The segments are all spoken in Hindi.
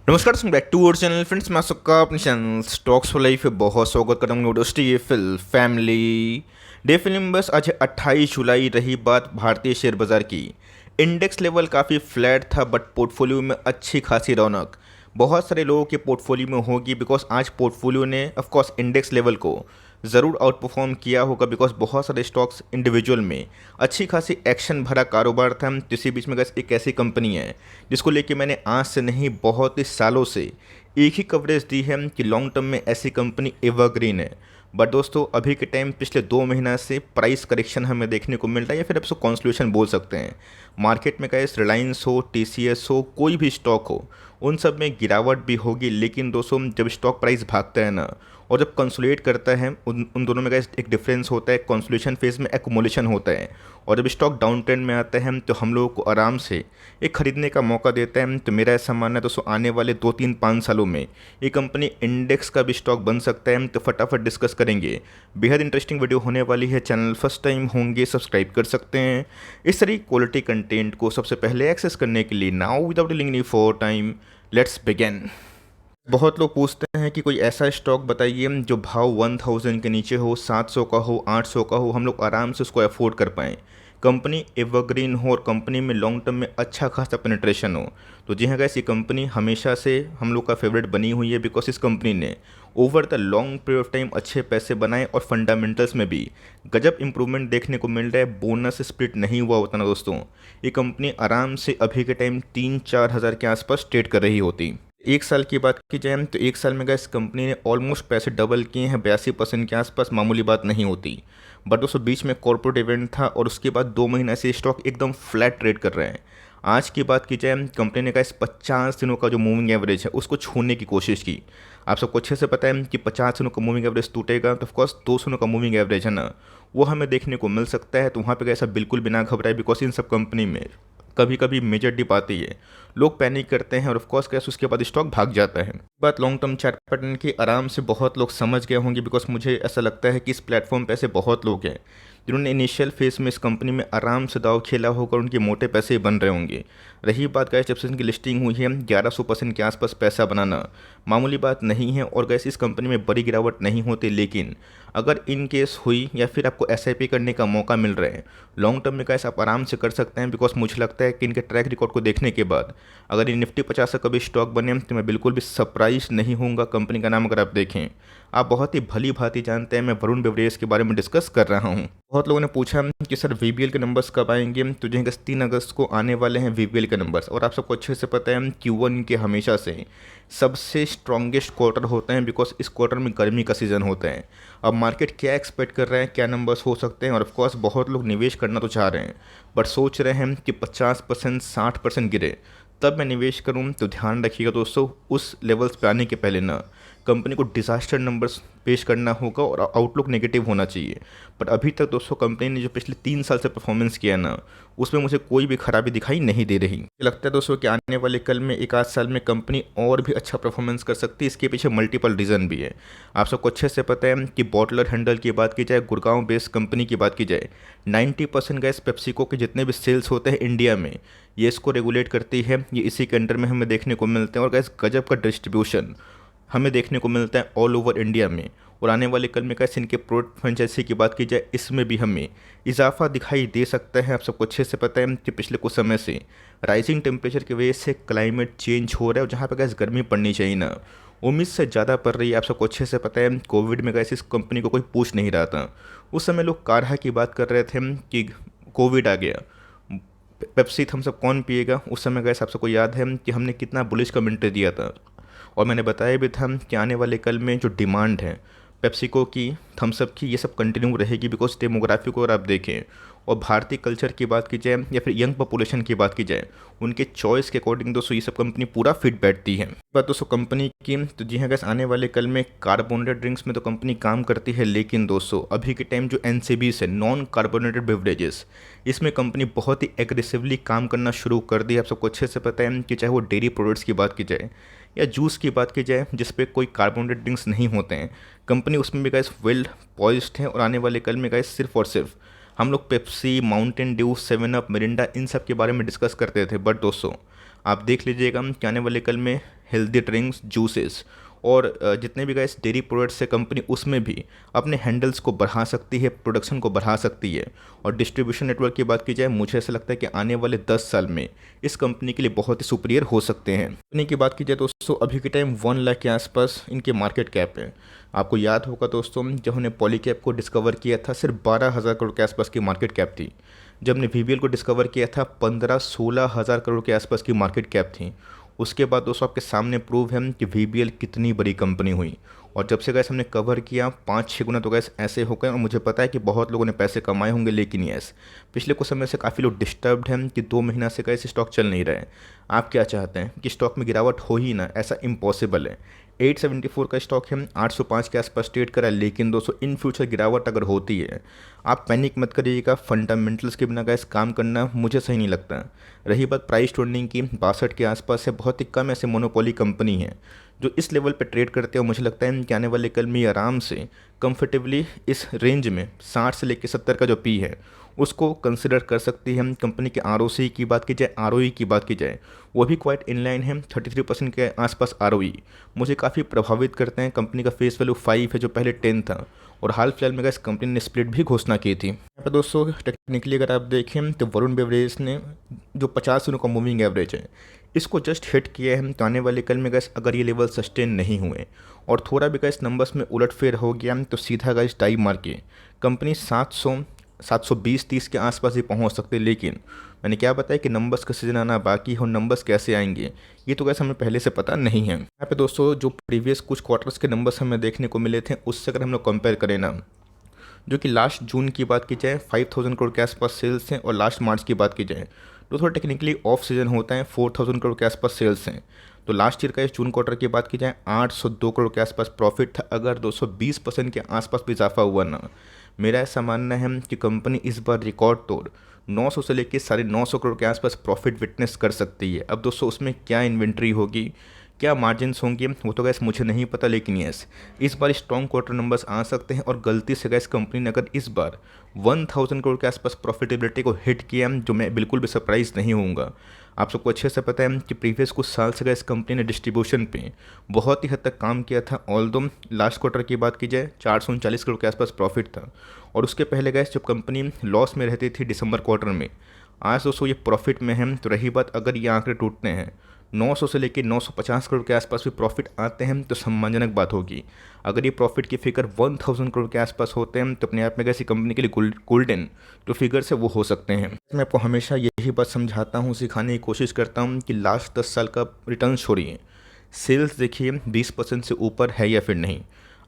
नमस्कार, back to our channel friends. मैं सबका अपने चैनल स्टॉक्स फॉर लाइफ पे बहुत स्वागत करता हूँ। डे फिल फैमिली डे फिल्म बस आज 28 जुलाई रही बात भारतीय शेयर बाजार की। इंडेक्स लेवल काफ़ी फ्लैट था बट पोर्टफोलियो में अच्छी खासी रौनक बहुत सारे लोगों के पोर्टफोलियो में होगी बिकॉज आज पोर्टफोलियो ने ऑफ कोर्स इंडेक्स लेवल को ज़रूर आउट परफॉर्म किया होगा बिकॉज बहुत सारे स्टॉक्स इंडिविजुअल में अच्छी खासी एक्शन भरा कारोबार था। तो इसी बीच में गैस एक ऐसी कंपनी है जिसको लेके मैंने आज से नहीं बहुत ही सालों से एक ही कवरेज दी है कि लॉन्ग टर्म में ऐसी कंपनी एवरग्रीन है। बट दोस्तों अभी के टाइम पिछले 2 महीना से प्राइस करेक्शन हमें देखने को मिल रहा है या फिर आप उसको कॉन्सल्यूशन बोल सकते हैं। मार्केट में गैस रिलायंस हो, टीसीएस हो, कोई भी स्टॉक हो, उन सब में गिरावट भी होगी। लेकिन दोस्तों जब स्टॉक प्राइस भागता है ना और जब कंसोलिडेट करता है उन दोनों में का एक डिफरेंस होता है। कंसोलिडेशन फेज में एक्युमुलेशन होता है और जब स्टॉक डाउन ट्रेंड में आता है तो हम लोगों को आराम से एक खरीदने का मौका देता है। तो मेरा ऐसा मानना है दोस्तों आने वाले 2-3-5 सालों में ये कंपनी इंडेक्स का भी स्टॉक बन सकता है। तो फटाफट डिस्कस करेंगे। बेहद इंटरेस्टिंग वीडियो होने वाली है। चैनल फर्स्ट टाइम होंगे सब्सक्राइब कर सकते हैं इस तरह क्वालिटी कंटेंट को सबसे पहले एक्सेस करने के लिए। Now without delaying any for time let's begin. बहुत लोग पूछते हैं कि कोई ऐसा स्टॉक बताइए जो भाव 1000 के नीचे हो, 700 का हो, 800 का हो, हम लोग आराम से उसको अफोर्ड कर पाएँ, कंपनी एवरग्रीन हो और कंपनी में लॉन्ग टर्म में अच्छा खासा पेनिट्रेशन हो। तो जी हाँ गाइस, ये कंपनी हमेशा से हम लोग का फेवरेट बनी हुई है बिकॉज इस कंपनी ने over the long period of time अच्छे पैसे बनाए और फंडामेंटल्स में भी गजब इंप्रूवमेंट देखने को मिल रहा है। बोनस स्प्लिट नहीं हुआ होता ना दोस्तों, ये कंपनी आराम से अभी के टाइम 3-4 हज़ार के आसपास ट्रेड कर रही होती। एक साल की बात की जाए तो एक साल में गैस कंपनी ने ऑलमोस्ट पैसे डबल किए हैं, 82% के आसपास, मामूली बात नहीं होती। बट दोस्तों बीच में कॉर्पोरेट इवेंट था और उसके बाद 2 महीने से स्टॉक एकदम फ्लैट ट्रेड कर रहे हैं। आज की बात की जाए कंपनी ने गैस 50 दिनों का जो मूविंग एवरेज है उसको छूने की कोशिश की। आप सबको अच्छे से पता है कि 50 दिनों का मूविंग एवरेज टूटेगा तो ऑफकोर्स 200 दिनों का मूविंग एवरेज है ना, वो हमें देखने को मिल सकता है। तो वहाँ पे ऐसा बिल्कुल बिना घबराए बिकॉज इन सब कंपनी में कभी कभी मेजर डिप आती है, लोग पैनिक करते हैं और ऑफ कोर्स कैसे उसके बाद स्टॉक भाग जाता है। बात लॉन्ग टर्म चार्ट पैटर्न की आराम से बहुत लोग समझ गए होंगे बिकॉज मुझे ऐसा लगता है कि इस प्लेटफॉर्म पे ऐसे बहुत लोग हैं जिन्होंने इनिशियल फेज में इस कंपनी में आराम से दाव खेला होगा और उनके मोटे पैसे बन रहे होंगे। रही बात गैस जब से इनकी लिस्टिंग हुई है 1100% के आसपास पैसा बनाना मामूली बात नहीं है और गैस इस कंपनी में बड़ी गिरावट नहीं होती। लेकिन अगर इन केस हुई या फिर आपको एसआईपी करने का मौका मिल रहा है लॉन्ग टर्म में गैस आप आराम से कर सकते हैं बिकॉज मुझे लगता है कि इनके ट्रैक रिकॉर्ड को देखने के बाद अगर ये निफ्टी 50 का कभी स्टॉक बने तो मैं बिल्कुल भी सरप्राइज नहीं होऊंगा। कंपनी का नाम अगर आप देखें, आप बहुत ही भली भांति जानते हैं मैं वरुण बेवरेज के बारे में डिस्कस कर रहा हूं। बहुत लोगों ने पूछा कि सर वीबीएल के नंबर्स कब आएंगे, तो जो 3 अगस्त को आने वाले हैं वीबीएल के नंबर्स। और आप सबको अच्छे से पता है Q1 के हमेशा से सबसे स्ट्रॉन्गेस्ट क्वार्टर होते हैं बिकॉज इस क्वार्टर में गर्मी का सीज़न होता है। अब मार्केट क्या एक्सपेक्ट कर रहे हैं, क्या नंबर्स हो सकते हैं, और ऑफकोर्स बहुत लोग निवेश करना तो चाह रहे हैं बट सोच रहे हैं कि 50% 60% गिरे तब मैं निवेश करूं। तो ध्यान रखिएगा दोस्तों, उस लेवल्स पे आने के पहले ना कंपनी को डिजास्टर नंबर्स पेश करना होगा और आउटलुक नेगेटिव होना चाहिए। बट अभी तक दोस्तों कंपनी ने जो पिछले 3 साल से परफॉर्मेंस किया ना उसमें मुझे कोई भी खराबी दिखाई नहीं दे रही। मुझे लगता है दोस्तों कि आने वाले कल में 1-8 साल में कंपनी और भी अच्छा परफॉर्मेंस कर सकती है। इसके पीछे मल्टीपल रीज़न भी है। आप सबको अच्छे से पता है कि बॉटलर हैंडल की बात की जाए, गुड़गांव बेस्ड कंपनी की बात की जाए, 90% गैस पेप्सिको के जितने भी सेल्स होते हैं इंडिया में ये इसको रेगुलेट करती है। ये इसी के अंडर में हमें देखने को मिलते हैं और गैस गजब का डिस्ट्रीब्यूशन हमें देखने को मिलता है ऑल ओवर इंडिया में। और आने वाले कल में कैसे इनके प्रोडक्ट फ्रेंचाइजी की बात की जाए इसमें भी हमें इजाफा दिखाई दे सकता है। आप सबको अच्छे से पता है कि पिछले कुछ समय से राइजिंग टेम्परेचर की वजह से क्लाइमेट चेंज हो रहा है और जहाँ पर गैस गर्मी पड़नी चाहिए ना उम्मीद से ज़्यादा पड़ रही है। आप सबको अच्छे से पता है कोविड में गैस इस कंपनी को कोई पूछ नहीं रहा था। उस समय लोग काढ़ा की बात कर रहे थे कि कोविड आ गया, पेप्सी थम्स अप कौन पिएगा। उस समय गैस आप सबको याद है कि हमने कितना बुलिश कमेंट्री दिया था और मैंने बताया भी था कि आने वाले कल में जो डिमांड है पेप्सिको की, थम्स अप की, ये सब कंटिन्यू रहेगी बिकॉज डेमोग्राफी को अगर आप देखें और भारतीय कल्चर की बात की जाए या फिर यंग पॉपुलेशन की बात की जाए उनके चॉइस के अकॉर्डिंग दोस्तों ये सब कंपनी पूरा फिट बैठती है। बात दोस्तों कंपनी की, तो जी हाँ गैस आने वाले कल में कार्बोनेटेड ड्रिंक्स में तो कंपनी काम करती है। लेकिन दोस्तों अभी के टाइम जो NCBs है, नॉन कार्बोनेटेड बेवरेजेस, इसमें कंपनी बहुत ही एग्रेसिवली काम करना शुरू कर दी है। आप सबको अच्छे से पता है कि चाहे वो डेयरी प्रोडक्ट्स की बात की जाए या जूस की बात की जाए जिसपे कोई कार्बोनेटेड ड्रिंक्स नहीं होते हैं, कंपनी उसमें भी गैस वेल पॉइज्ड है। और आने वाले कल में गैस सिर्फ और सिर्फ हम लोग Pepsi, Mountain Dew, 7 Up, Mirinda इन सब के बारे में डिस्कस करते थे बट दोस्तों आप देख लीजिएगा कि आने वाले कल में हेल्दी ड्रिंक्स, जूसेस और जितने भी गैस डेयरी प्रोडक्ट्स है कंपनी, उसमें भी अपने हैंडल्स को बढ़ा सकती है, प्रोडक्शन को बढ़ा सकती है। और डिस्ट्रीब्यूशन नेटवर्क की बात की जाए, मुझे ऐसा लगता है कि आने वाले 10 साल में इस कंपनी के लिए बहुत ही सुपीरियर हो सकते हैं। कंपनी की बात की जाए दोस्तों, अभी के टाइम 1 लाख के आसपास इनके मार्केट कैप है। आपको याद होगा दोस्तों, जब उन्होंने पॉलीकैब को डिस्कवर किया था सिर्फ 12,000 करोड़ के आसपास की मार्केट कैप थी। जब ने वीबीएल को डिस्कवर किया था 15-16 हज़ार करोड़ के आसपास की मार्केट कैप थी। उसके बाद दोस्तों आपके सामने प्रूव है कि वीबीएल कितनी बड़ी कंपनी हुई। और जब से गैस हमने कवर किया 5-6 गुना तो गैस ऐसे हो गए। और मुझे पता है कि बहुत लोगों ने पैसे कमाए होंगे, लेकिन यस, पिछले कुछ समय से काफ़ी लोग डिस्टर्ब्ड हैं कि 2 महीना से गैस स्टॉक चल नहीं रहे। आप क्या चाहते हैं कि स्टॉक में गिरावट हो ही ना? ऐसा इम्पॉसिबल है। 874 का स्टॉक है, 805 के आसपास ट्रेड करा, लेकिन दोस्तों इन फ्यूचर गिरावट अगर होती है, आप पैनिक मत करिएगा। फंडामेंटल्स के बिना गैस काम करना मुझे सही नहीं लगता। रही बात प्राइस ट्रेंडिंग की, 62 के आसपास है। बहुत ही कम ऐसे मोनोपोली कंपनी है जो इस लेवल पे ट्रेड करते हैं। मुझे लगता है कि आने वाले कल में आराम से कंफर्टेबली इस रेंज में 60 से लेकर 70 का जो पी है उसको कंसिडर कर सकती है। कंपनी के आरओसी की बात की जाए, आरओई की बात की जाए, वो भी क्वाइट इनलाइन है, 33% के आसपास आरओई मुझे काफ़ी प्रभावित करते हैं। कंपनी का फेस वैल्यू 5 है जो पहले 10 था। और हाल फिलहाल में इस कंपनी ने स्प्लिट भी घोषणा की थी। यहाँ पर दोस्तों टेक्निकली अगर आप देखें तो वरुण बेवरेज ने जो 50 दिनों का मूविंग एवरेज है इसको जस्ट हिट किया है। तो आने वाले कल में गैस अगर ये लेवल सस्टेन नहीं हुए और थोड़ा भी गैस नंबर्स में उलटफेर हो गया तो सीधा गैस डाई मार के कंपनी 720-30 के आसपास ही पहुंच सकती है। लेकिन मैंने क्या बताया कि नंबर्स का सीजन आना बाकी है और नंबर्स कैसे आएंगे ये तो गैस हमें पहले से पता नहीं है। यहाँ पे दोस्तों जो प्रीवियस कुछ क्वार्टर्स के नंबर्स हमें देखने को मिले थे उससे अगर हम लोग कंपेयर करें ना, जो कि लास्ट जून की बात की जाए 5,000 करोड़ के आसपास सेल्स हैं, और लास्ट मार्च की बात की जाए तो थोड़ा टेक्निकली ऑफ सीजन होता है, 4,000 करोड़ के आसपास सेल्स हैं। तो लास्ट ईयर का इस जून क्वार्टर की बात की जाए 802 करोड़ के आसपास प्रॉफिट था। अगर 220% के आसपास भी इजाफा हुआ ना, मेरा ऐसा मानना है कि कंपनी इस बार रिकॉर्ड तोड़ 900 से लेकर 950 करोड़ के आसपास प्रॉफिट विटनेस कर सकती है। अब दोस्तों उसमें क्या इन्वेंट्री होगी, क्या मार्जिन्स होंगे, वो तो गैस मुझे नहीं पता, लेकिन यस इस बार स्ट्रॉन्ग क्वार्टर नंबर्स आ सकते हैं। और गलती से गैस कंपनी ने अगर इस बार 1,000 करोड़ के आसपास प्रॉफिटेबिलिटी को हिट किया, जो मैं बिल्कुल भी सरप्राइज नहीं होऊंगा। आप सबको अच्छे से पता है कि प्रीवियस कुछ साल से गैस कंपनी ने डिस्ट्रीब्यूशन पे बहुत ही हद तक काम किया था। ऑल्दो लास्ट क्वार्टर की बात की जाए 439 करोड़ के आसपास प्रॉफिट था, और उसके पहले गैस जब कंपनी लॉस में रहती थी दिसंबर क्वार्टर में। आज दोस्तों ये प्रॉफिट में है। तो रही बात अगर ये आंकड़े टूटते हैं 900 से लेकर 950 करोड़ के आसपास भी प्रॉफिट आते हैं तो सम्मानजनक बात होगी। अगर ये प्रॉफिट की फिगर 1,000 करोड़ के आसपास होते हैं तो अपने आप में कैसी कंपनी के लिए गोल्डन जो फिगर्स है वो हो सकते हैं। मैं आपको हमेशा यही बात समझाता हूँ, सिखाने की कोशिश करता हूँ कि लास्ट 10 साल का रिटर्न छोड़िए, सेल्स देखिए 20% से ऊपर है या फिर नहीं।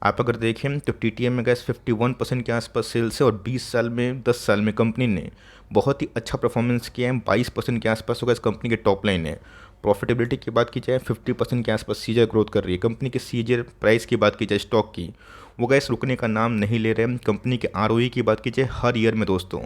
आप अगर देखें तो टीटीएम में गैस 51% के आसपास सेल्स है, और 20 साल में 10 साल में कंपनी ने बहुत ही अच्छा परफॉर्मेंस किया है। 22% के आसपास होगा इस कंपनी के टॉप लाइन है। प्रॉफिटेबिलिटी की बात की जाए 50% के आसपास सीजर ग्रोथ कर रही है। कंपनी के सीजर प्राइस की बात की जाए स्टॉक की, वो गैस रुकने का नाम नहीं ले रहे हैं। कंपनी के आरओई की बात की जाए हर ईयर में दोस्तों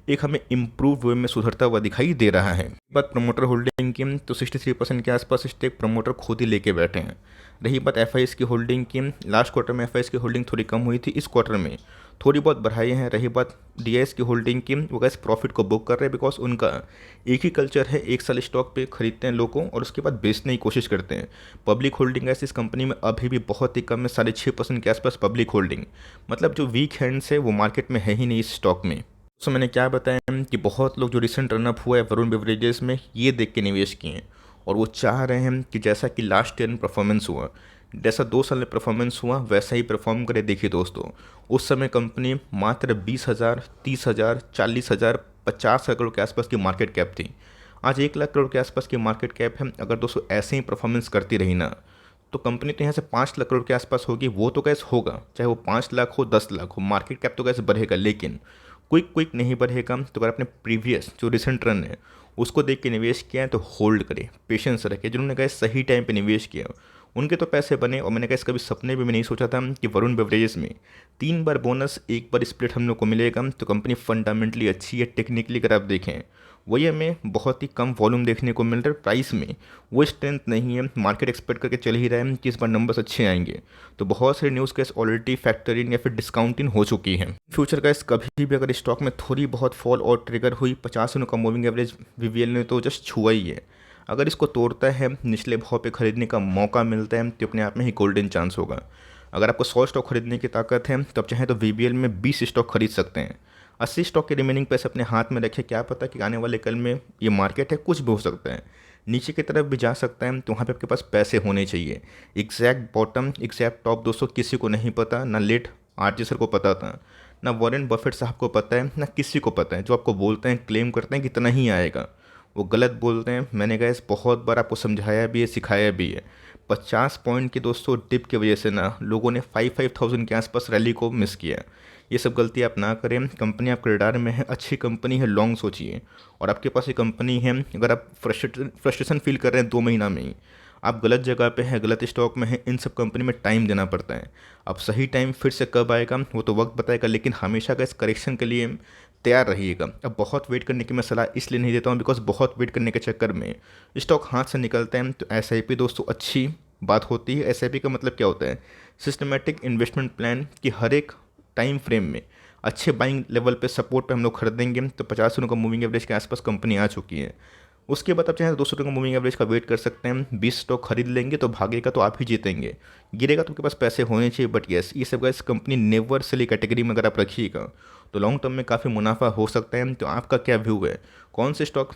एक हमें इम्प्रूव वे में सुधरता हुआ दिखाई दे रहा है। बात प्रमोटर होल्डिंग की तो 63% के आसपास स्टेक प्रमोटर खुद ही लेके बैठे हैं। रही बात एफआईएस की होल्डिंग की, लास्ट क्वार्टर में एफआईएस की होल्डिंग थोड़ी कम हुई थी, इस क्वार्टर में थोड़ी बहुत बढ़ाई हैं। रही बात डीआईएस की होल्डिंग की, वो गैस प्रॉफिट को बुक कर रहे हैं, बिकॉज उनका एक ही कल्चर है, एक साल स्टॉक पे खरीदते हैं लोगों और उसके बाद बेचने की कोशिश करते हैं। पब्लिक होल्डिंग ऐसी इस कंपनी में अभी भी बहुत ही कम है, 6.5% के आसपास पब्लिक होल्डिंग, मतलब जो वीक हैंड्स है वो मार्केट में है ही नहीं इस स्टॉक में। तो मैंने क्या बताया कि बहुत लोग जो रिसेंट रनअप हुआ है वरुण बेवरेजेस में ये देख के निवेश किए हैं, और वो चाह रहे हैं कि जैसा कि लास्ट ईयर में परफॉर्मेंस हुआ, जैसा 2 साल में परफॉर्मेंस हुआ, वैसा ही परफॉर्म करे। देखिए दोस्तों उस समय कंपनी मात्र 20,000, 30,000, 40,000, 50,000 करोड़ के आसपास की मार्केट कैप थी। आज 1 लाख करोड़ के आसपास की मार्केट कैप है। अगर दोस्तों ऐसे ही परफॉर्मेंस करती रही ना तो कंपनी तो यहाँ से 5 लाख करोड़ के आसपास होगी। वो तो कैसे होगा, चाहे वो 5 लाख हो 10 लाख हो, मार्केट कैप तो कैसे बढ़ेगा, लेकिन क्विक नहीं बढ़ेगा। तो अगर अपने प्रीवियस जो रिसेंट रन है उसको देख के निवेश किया है तो होल्ड करें, पेशेंस रखें। जिन्होंने कहा सही टाइम पे निवेश किया उनके तो पैसे बने। और मैंने कहा कभी सपने में भी नहीं सोचा था कि वरुण बेवरेजेस में 3 बार बोनस 1 बार स्प्लिट हम लोग को मिलेगा। तो कंपनी फंडामेंटली अच्छी है। टेक्निकली अगर आप देखें वही हमें बहुत ही कम वॉल्यूम देखने को मिल रहा है, प्राइस में वो स्ट्रेंथ नहीं है। मार्केट एक्सपेक्ट करके चल ही रहा है कि इस बार नंबर्स अच्छे आएंगे। तो बहुत सारे न्यूज़ कैस ऑलरेडी फैक्टरिंग या फिर डिस्काउंटिंग हो चुकी है। फ्यूचर कैस कभी भी अगर स्टॉक में थोड़ी बहुत फॉल और ट्रिगर हुई, 50 दिनों का मूविंग एवरेज वीवीएल ने तो जस्ट छुआ ही है। अगर इसको तोड़ता है, निचले भाव पे खरीदने का मौका मिलता है, तो अपने आप में ही गोल्डन चांस होगा। अगर आपको 100 स्टॉक खरीदने की ताकत है तो आप चाहें तो वीबीएल में 20 स्टॉक खरीद सकते हैं। 80 स्टॉक के रिमेनिंग पैसे अपने हाथ में रखें, क्या पता कि आने वाले कल में ये मार्केट है कुछ भी हो सकता है, नीचे की तरफ भी जा सकता है, तो वहाँ पे आपके पास पैसे होने चाहिए। एग्जैक्ट बॉटम एग्जैक्ट टॉप दोस्तों किसी को नहीं पता, ना लेट आरजे सर को पता था, ना वॉरेन बफेट साहब को पता है, ना किसी को पता है। जो आपको बोलते हैं, क्लेम करते हैं कि इतना ही आएगा, वो गलत बोलते हैं। मैंने गैस बहुत बार आपको समझाया भी है, सिखाया भी है। 50 पॉइंट की दोस्तों डिप की वजह से ना लोगों ने 5,000 के आसपास रैली को मिस किया। ये सब गलती आप ना करें। कंपनी आपके रडार में है, अच्छी कंपनी है, लॉन्ग सोचिए। और आपके पास ये कंपनी है, अगर आप फ्रस्ट्रेशन फील कर रहे हैं 2 महीना में ही, आप गलत जगह पे हैं, गलत स्टॉक में हैं। इन सब कंपनी में टाइम देना पड़ता है। अब सही टाइम फिर से कब आएगा वो तो वक्त बताएगा, लेकिन हमेशा का इस करेक्शन के लिए तैयार रहिएगा। अब बहुत वेट करने की मैं सलाह इसलिए नहीं देता हूँ बिकॉज बहुत वेट करने के चक्कर में स्टॉक हाथ से निकलते हैं। तो एसआईपी दोस्तों अच्छी बात होती है। एसआईपी का मतलब क्या होता है? सिस्टमेटिक इन्वेस्टमेंट प्लान कि हर एक टाइम फ्रेम में अच्छे बाइंग लेवल पे सपोर्ट पे हम लोग खरीदेंगे। तो 50 का मूविंग एवरेज के आसपास कंपनी आ चुकी है। उसके बाद आप चाहें तो 200 का मूविंग एवरेज का वेट कर सकते हैं। 20 स्टॉक खरीद लेंगे तो भागेगा तो आप ही जीतेंगे, गिरेगा तो आपके पास पैसे होने चाहिए। बट येस, ये सब guys company never cell category में अगर आप रखिएगा तो लॉन्ग टर्म में काफ़ी मुनाफा हो सकता है। तो आपका क्या व्यू है? कौन से स्टॉक,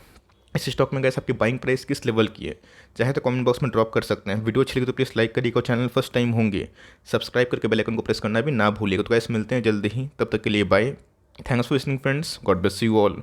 इस स्टॉक में गैस आपकी बाइंग प्राइस किस लेवल की है? चाहे तो कमेंट बॉक्स में ड्रॉप कर सकते हैं। वीडियो अच्छी लगी तो प्लीज़ लाइक करिएगा। चैनल फर्स्ट टाइम होंगे सब्सक्राइब करके बेल आइकन को प्रेस करना भी ना भूलिएगा। तो गैस मिलते हैं जल्दी ही, तब तक के लिए bye. Thanks for listening friends, God bless you all.